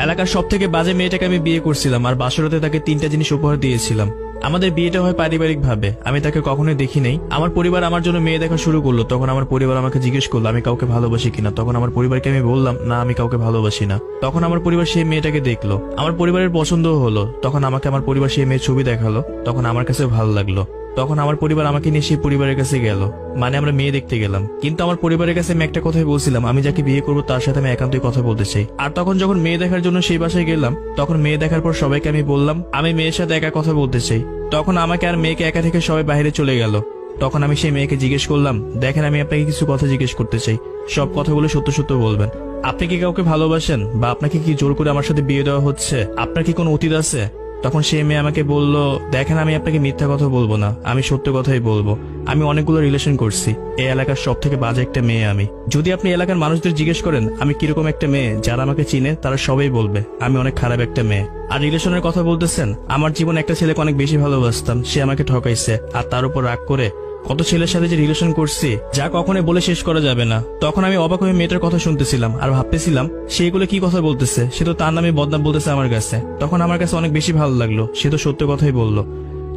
এলাকার সব থেকে বাজে মেয়েটাকে আমি বিয়ে করছিলাম আর বাসরাতে তাকে 3টা জিনিস উপহার দিয়েছিলাম। আমাদের বিয়েটা হয় পারিবারিক ভাবে, আমি তাকে কখনোই দেখি নাই। আমার পরিবার আমার জন্য মেয়ে দেখা শুরু করলো, তখন আমার পরিবার আমাকে জিজ্ঞেস করলো আমি কাউকে ভালোবাসি কিনা। তখন আমার পরিবারকে আমি বললাম না, আমি কাউকে ভালোবাসি না। তখন আমার পরিবার সেই মেয়েটাকে দেখলো, আমার পরিবারের পছন্দও হলো। তখন আমাকে আমার পরিবার সেই মেয়ের ছবি দেখালো, তখন আমার কাছে ভালো লাগলো। তখন আমার পরিবার আমাকে নিয়ে সেই পরিবারের কাছে গেল, মানে আমরা মেয়ে দেখতে গেলাম। কিন্তু আমার পরিবারের কাছে আমি একটা কথাই বলছিলাম, আমি যাকে বিয়ে করবো তার সাথে আমি একান্তই কথা বলতে চাই। আর তখন যখন মেয়ে দেখার জন্য সেই বাসায় গেলাম, তখন মেয়ে দেখার পর সবাইকে আমি বললাম আমি মেয়ের সাথে একা কথা বলতে চাই। তখন আমাকে আর মেয়েকে একা থেকে সবাই বাইরে চলে গেল। তখন আমি সেই মেয়েকে জিজ্ঞেস করলাম, দেখেন আমি আপনাকে কিছু কথা জিজ্ঞেস করতে চাই, সব কথাগুলো সত্য সত্য বলবেন। আপনি কি কাউকে ভালোবাসেন, বা আপনাকে কি জোর করে আমার সাথে বিয়ে দেওয়া হচ্ছে? আপনার কি কোনো অতীত আছে? তখন সেই মেয়ে আমাকে বলল, দেখেন আমি আপনাকে মিথ্যা কথা বলবো না, আমি সত্য কথাই বলবো। আমি অনেকগুলো রিলেশন করছি, এই এলাকার সব থেকে বাজে একটা মেয়ে আমি। যদি আপনি এলাকার মানুষদের জিজ্ঞেস করেন আমি কিরকম একটা মেয়ে, যারা আমাকে চিনে তারা সবাই বলবে আমি অনেক খারাপ একটা মেয়ে। আর রিলেশনের কথা বলতেছেন, আমার জীবন একটা ছেলেকে অনেক বেশি ভালোবাসতাম, সে আমাকে ঠকাইছে। আর তার উপর রাগ করে কত ছেলের সাথে যে রিলেশন করছি যা কখনোই বলে শেষ করা যাবে না। তখন আমি অবাক হয়ে মেয়েটার কথা শুনতেছিলাম আর ভাবতেছিলাম সে এগুলো কি কথা বলতেছে, সে তো তার নামে বদনাম বলতেছে আমার কাছে। তখন আমার কাছে অনেক বেশি ভালো লাগলো, সে তো সত্য কথাই বললো।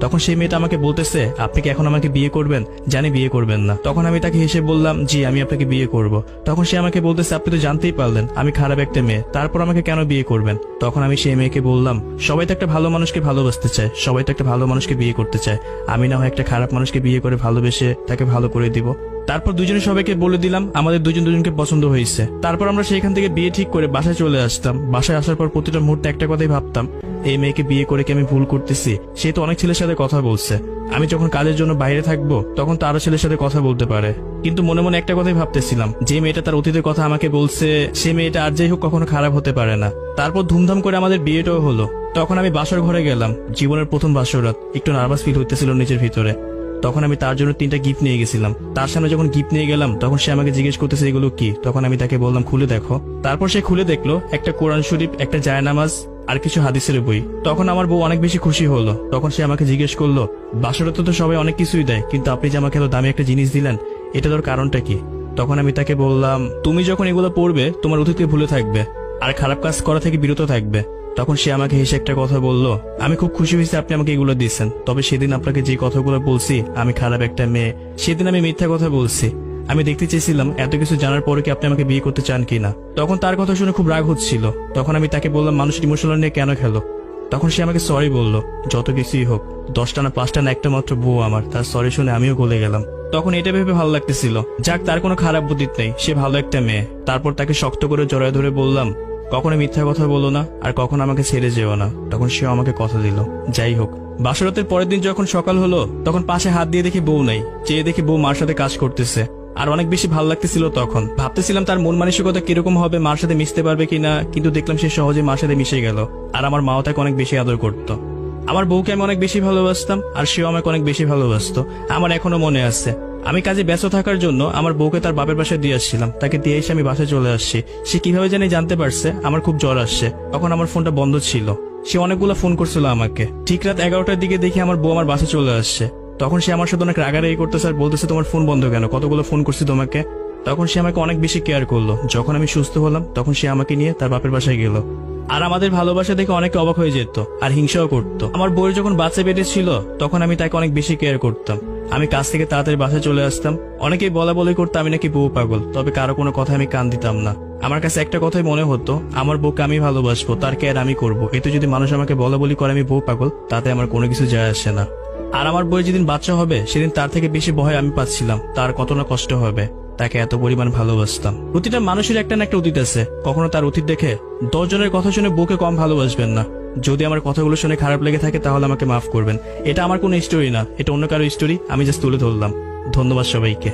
তখন সেই মেয়েটা আমাকে বলতেছে, আপনি কি এখন আমাকে বিয়ে করবেন? জানি বিয়ে করবেন না। তখন আমি তাকে হেসে বললাম, জি আমি আপনাকে বিয়ে করব। তখন সে আমাকে বলতেছে, আপনি তো জানতেই পারলেন আমি খারাপ একটা মেয়ে, তারপর আমাকে কেন বিয়ে করবেন? তখন আমি সেই মেয়েকে বললাম, সবাই তো একটা ভালো মানুষকে ভালোবাসতে চায়, সবাই তো একটা ভালো মানুষকে বিয়ে করতে চায়, আমি না হয় একটা খারাপ মানুষকে বিয়ে করে ভালোবেসে তাকে ভালো করে দিব। তারপর দুজনে সবাইকে বলে দিলাম আমাদের দুজন দুজনকে পছন্দ হয়েছে। তারপর আমরা সেখান থেকে বিয়ে ঠিক করে বাসায় চলে আসতাম। বাসায় আসার পর প্রতিটা মুহূর্তে একটা কথাই ভাবতাম, এই মেয়েকে বিয়ে করে কি আমি ভুল করতেছি? সে তো অনেক ছেলের সাথে কথা বলছে, আমি যখন কাজের জন্য বাইরে থাকবো তখন তো আরো ছেলের সাথে কথা বলতে পারে। কিন্তু মনে মনে একটা কথাই ভাবতেছিলাম, যে মেয়েটা তার অতীতের কথা আমাকে বলছে সে মেয়েটা আর যাই হোক কখনো খারাপ হতে পারে না। তারপর ধুমধাম করে আমাদের বিয়েটাও হলো। তখন আমি বাসর ঘরে গেলাম, জীবনের প্রথম বাসর রাত, একটু নার্ভাস ফিল হইতেছিল নিজের ভিতরে। তখন আমি তার জন্য 3টা গিফট নিয়ে গেছিলাম। তার সামনে যখন গিফট নিয়ে গেলাম তখন সে আমাকে জিজ্ঞেস করতেছে এগুলো কি। তখন আমি তাকে বললাম খুলে দেখো। তারপর সে খুলে দেখলো একটা কোরআন শরীফ, একটা জায়নামাজ আর কিছু হাদিসের বই। তখন আমার বউ অনেক বেশি খুশি হলো। তখন সে আমাকে জিজ্ঞেস করলো, বাসরাতে তো সবাই অনেক কিছুই দেয়, কিন্তু আপনি যে আমাকে এত দামি একটা জিনিস দিলেন, এটা তোর কারণটা কি? তখন আমি তাকে বললাম, তুমি যখন এগুলো পড়বে তোমার অতীতকে ভুলে থাকবে আর খারাপ কাজ করা থেকে বিরত থাকবে। তখন সে আমাকে হেসে একটা কথা বলল, আমি খুব খুশি হয়েছি আপনি আমাকে এগুলো দিচ্ছেন, তবে সেদিন আপনাকে যে কথাগুলো বলছি আমি খারাপ একটা মেয়ে, সেদিন আমি মিথ্যা কথা বলছি। আমি দেখতে চেয়েছিলাম এত কিছু জানার পরে কি আপনি আমাকে বিয়ে করতে চান কিনা। তখন তার কথা শুনে খুব রাগ হচ্ছিল। তখন আমি তাকে বললাম, মানুষের ইমোশনাল নিয়ে কেন খেলো? তখন সে আমাকে সরি বলল। যত কিছুই হোক, 10টা না 5টা না একটা মাত্র বউ আমার, তার সরি শুনে আমিও গলে গেলাম। তখন এটা ভেবে ভালো লাগতেছিল, যাক তার কোনো খারাপ বুদ্ধি নেই, সে ভালো একটা মেয়ে। তারপর তাকে শক্ত করে জড়ায় ধরে বললাম, কখনো মিথ্যা কথা বলো না আর কখনো আমাকে ছেড়ে যেও না। তখন সেও আমাকে কথা দিল। যাই হোক, বাসরাতের পরের দিন যখন সকাল হলো তখন পাশে হাত দিয়ে দেখি বউ নাই, চেয়ে দেখি বউ মার সাথে কাজ করতেছে। আর অনেক বেশি ভালো লাগতেছিল। তখন ভাবতেছিলাম তার মন মানসিকতা কিরকম হবে, মার সাথে মিশতে পারবে কিনা, কিন্তু দেখলাম সে সহজে মার সাথে মিশে গেল। আর আমার মাও তাকে অনেক বেশি আদর করতো। আমার বউকে আমি অনেক বেশি ভালোবাসতাম আর সেও আমাকে অনেক বেশি ভালোবাসতো। আমার এখনো মনে আছে, আমি কাজে ব্যস্ত থাকার জন্য আমার বউকে তার বাপের বাসায় দিয়ে আসছিলাম। তাকে দিয়ে এসে আমি বাসায় চলে আসছি। সে কিভাবে জানি জানতে পারছে আমার খুব জ্বর আসছে। তখন আমার ফোনটা বন্ধ ছিল। সে অনেকগুলো ফোন করছিল আমাকে। ঠিক রাত 11টার দিকে দেখি আমার বউ আমার বাসায় চলে আসছে। তখন সে আমার সাথে অনেক রাগারাগি করতেছে আর বলতেছে, তোমার ফোন বন্ধ কেন, কতগুলো ফোন করছি তোমাকে। তখন সে আমাকে অনেক বেশি কেয়ার করলো। যখন আমি সুস্থ হলাম তখন সে আমাকে নিয়ে তার বাপের বাসায় গেল। আর আমাদের ভালোবাসা দেখে অনেকে অবাক হয়ে যেত আর হিংসাও করতো। আমার বউয়ের যখন বাচ্চা পেটে ছিল তখন আমি তাকে অনেক বেশি কেয়ার করতাম। আমি কাজ থেকে তাড়াতাড়ি বাসায় চলে আসতাম। অনেকেই বলা বলি করতো আমি নাকি বউ পাগল, তবে কারো কোনো কথা আমি কান দিতাম না। আমার কাছে একটা কথাই মনে হতো, আমার বউকে আমি ভালোবাসবো, তার কেয়ার আমি করবো। এতে যদি মানুষ আমাকে বলা বলি করে আমি বউ পাগল, তাতে আমার কোনো কিছু যায় আসে না। আর আমার বউয়ের যেদিন বাচ্চা হবে সেদিন তার থেকে বেশি ভয় আমি পাচ্ছিলাম, তার কত না কষ্ট হবে। তাকে এত পরিমাণ ভালোবাসতাম। প্রতিটা মানুষের একটা না একটা অতীত আছে। কখনো তার অতীত দেখে 10 জনের কথা শুনে বউকে কম ভালোবাসবেন না। যদি আমার কথাগুলো শুনে খারাপ লেগে থাকে তাহলে আমাকে মাফ করবেন। এটা আমার কোনো স্টোরি না, এটা অন্য কারো স্টোরি, আমি জাস্ট তুলে ধরলাম। ধন্যবাদ সবাইকে।